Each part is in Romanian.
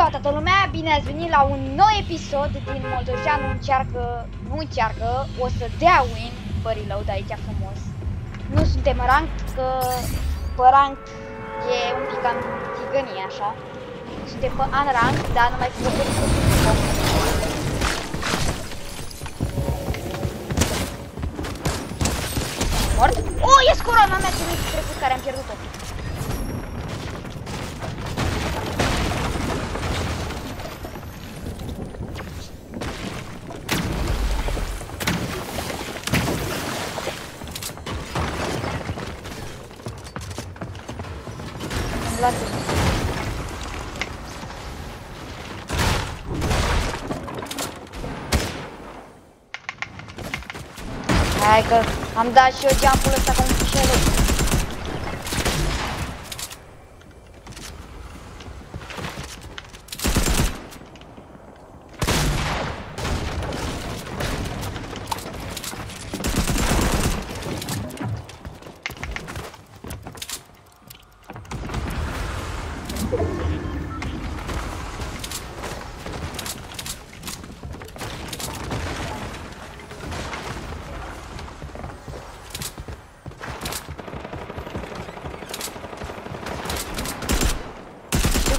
ziua toată lumea, bine ați venit la un nou episod din Moldoveanu nu încearcă, o să dea win pe reload aici frumos. Nu suntem rank, că pe rank e un pic cam tigănie așa. Suntem pe unrank, dar numai că vă mort. Oh, e corona mea ce mi-a trecut, care am pierdut-o. Hai că am dat și eu jump-ul ăsta ca un fișelul.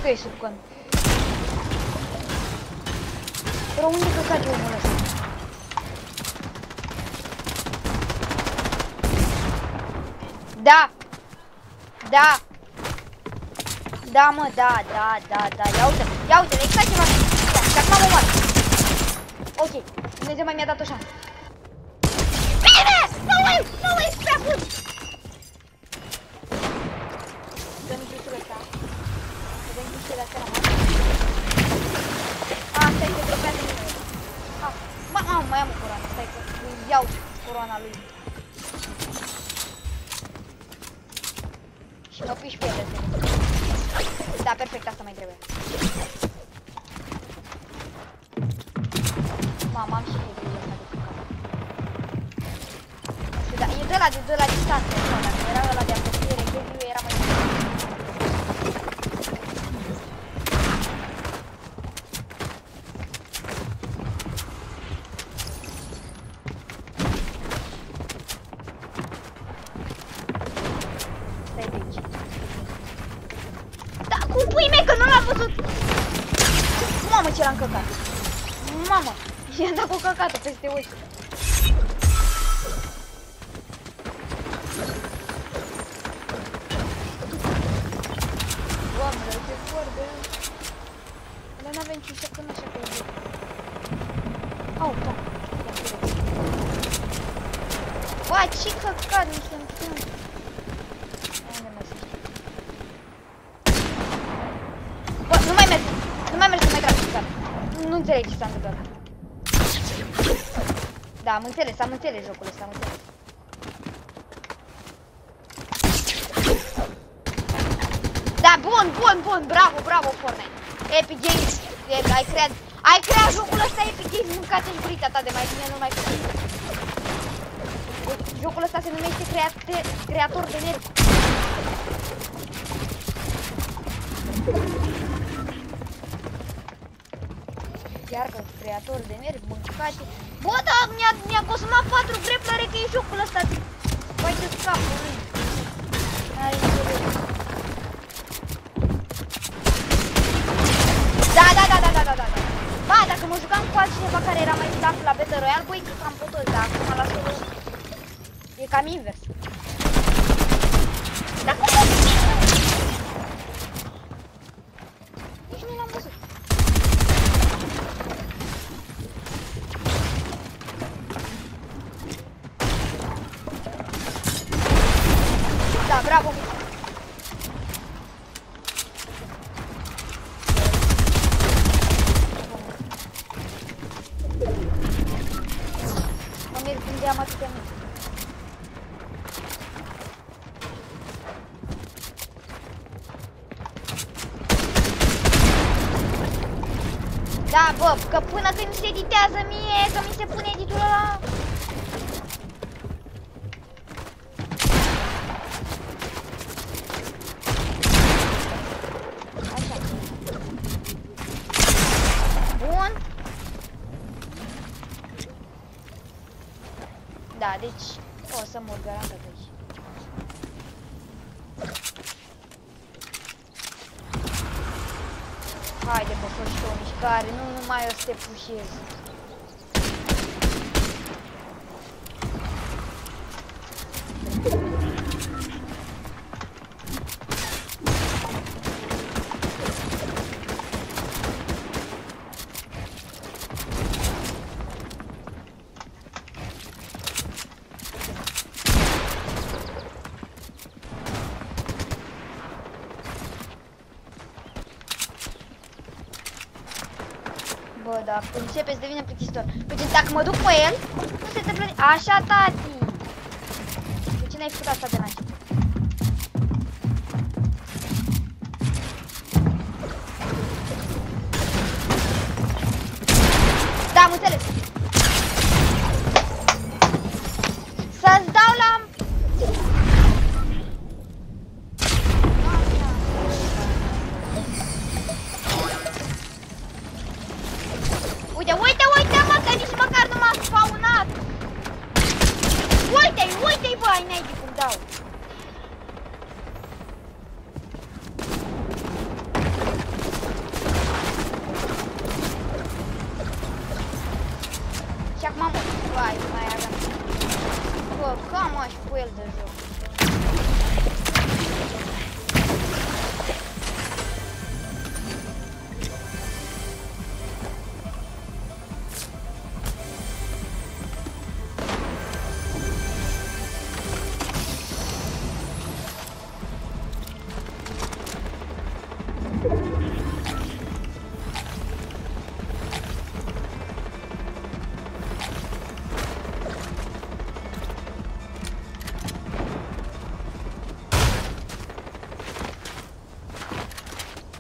Că e sub con. Dar unde căcat e omul ăsta? Da! Da! Da, mă, da. Ia uite, exact ceva. Și acum am omoară. Ok, Dumnezeu mai mi-a dat o șansă. Bine! Nu e prea bun! Dă-mi jusul ăsta. Stai că dropează mine. Mai am o coroană, stai că îi iau coroana lui. Și mă piși pe ele. Da, perfect, asta mai trebuie. Mamă, am și heavy-ul ăsta de fucat. Da, e de la distanță, dacă era ăla de apropiere, heavy-ul era mai bun. Mamă, ce l-am căcat! Mamă! I-am dat cu căcatul peste ochi! Doamne, ce vorbă! Dar n-avem ce să până așa pe zi. Au, da! Bă, ce căcat mi se întâmplă! Unde mă zici? Bă, nu mai merg! Nu mai merg să mai trag cu cap. Nu înțeleg ce s-a întâmplat. Da, am înțeles jocul ăsta, am înțeles. Da, bun, bravo, Fortnite. Epic Games, ai creat jocul ăsta Epic Games, mâncați-și gurita ta de mai bine, nu mai făcut. Jocul ăsta se numește creator de nervi. Chiar că creator de nervi, mâncați. Bă, da, mi-a consumat 4 greplare că e jocul ăsta. Vai de capul lui. N-are înțeles. Da. Ba, dacă mă jucam cu altcineva care era mai staff la Battle Royale, băi, că cam pot ăsta, acum la solo. E cam invers. Dar cum să zic? Nici nu l-am văzut. Da, bravo! Mă merg unde am atâtea mult. Da, bă, că până când se editează mie, că mi se pune editul ăla... deci o să mor garantat aici. Haide, bă, fă și o mișcare, nu numai o să te pușez. Bă, dar începe să devină plictisitor. Deci dacă mă duc pe el, nu se întâmplă nici. Așa, tati! De ce n-ai făcut asta de la început? Da, am înțeles! Să-ți dau la... Uite, uite, uite, mă, că nici măcar nu m-a spawnat! Uite-i, uite-i, bă, ai naibii cum dau! Și acum mă, vai, mai aveam. Bă, cam aș cu el de joc.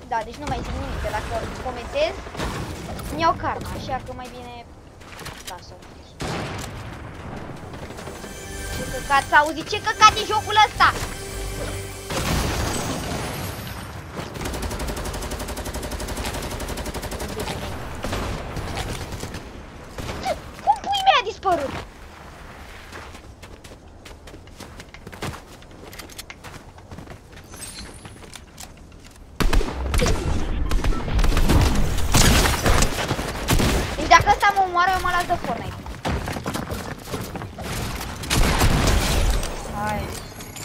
Da, deci nu mai zic nimic, de dacă comentez, îmi iau karma, așa că mai bine las-o. Ce căcat s-a auzit? Ce căcat e jocul ăsta? Cum pui mea a dispărut? Dacă ăsta mă omoară, eu mă las de Fortnite. Hai.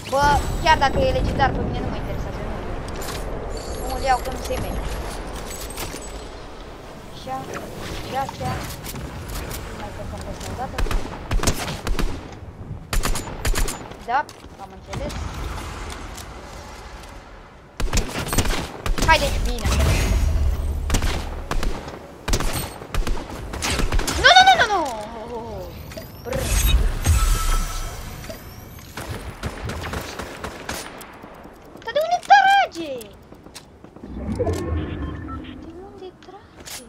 Bă, chiar dacă e legendar, pe mine nu mă interesează. Nu îl iau că nu se merge. Așa, de astea. Mai căcăm pe asta odată. Da, am înțeles. Haideți, bine. Dar de unde trage? De unde trage?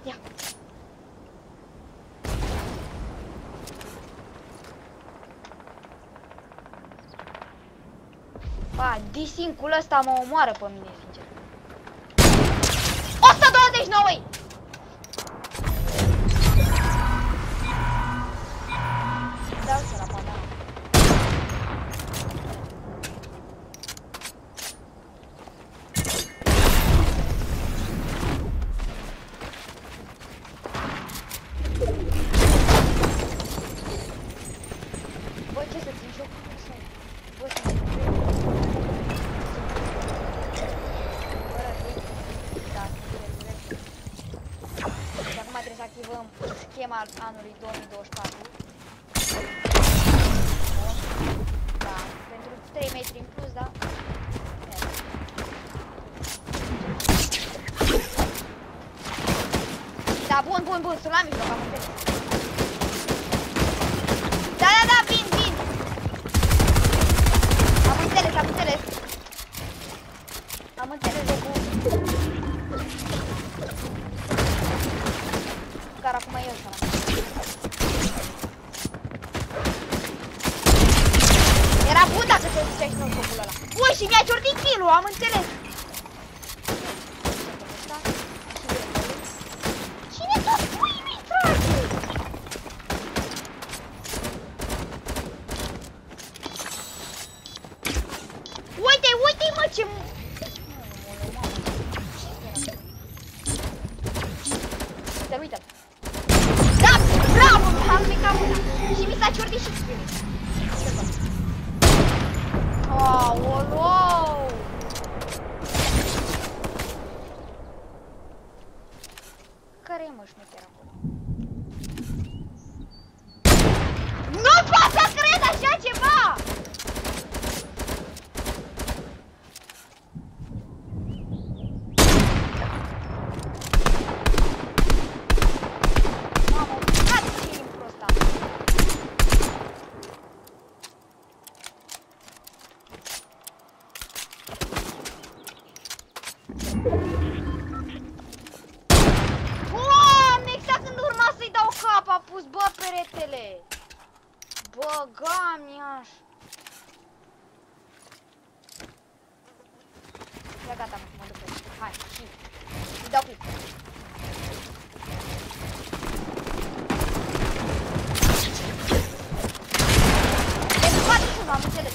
Ia. Ba, D-Sync-ul ăsta mă omoară pe mine, sincer. 129! Dau-ți la pata. Bă, ce să țin jocul ăsta? Bă, să țin trebuie să activăm schema anului 2024. Da, pentru 3 metri în plus, da? Da, bun, bun, bun, sunt la mijloc, am înțeles. Da, da, da, vin, vin! Am înțeles, am înțeles. Am înțeles jocul. Care acum e ăsta. Era bun dacă te duceai și nu jocul ăla. Ui, și mi-a ciordit kill-ul, am înțeles. ce... Uite-l. Da, bravo, am picat mâna. Și mi s-a ciordit și spirit. Aoleu! Care e, mă, șmecher acolo? Nu pot să cred așa ceva! Mamă, care ce intru ăsta? Doamne, exact când urma să-i dau cap, a pus, bă, peretele. Băga-mi aș. Ia gata, mă duc pe aici. Hai, și îi dau clip. Deci, poate și nu, am înțeles.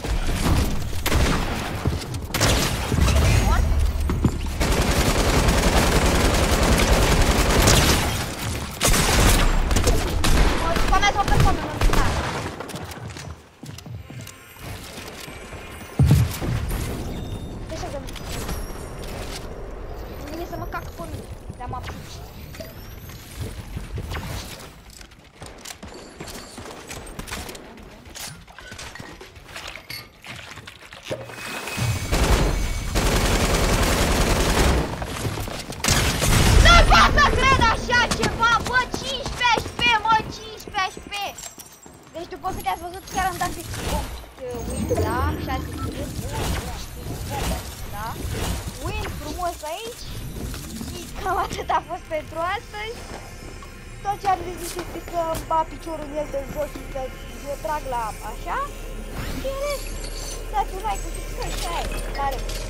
Deci după câte ați văzut, chiar am dat pe win, da? Și ați zis, da? Win frumos aici. Și cam atât a fost pentru astăzi. Tot ce am de zis este să îmi bat piciorul în el de jos și să eu trag la așa. Și în rest, dați un like, subscribe și aia. La revedere!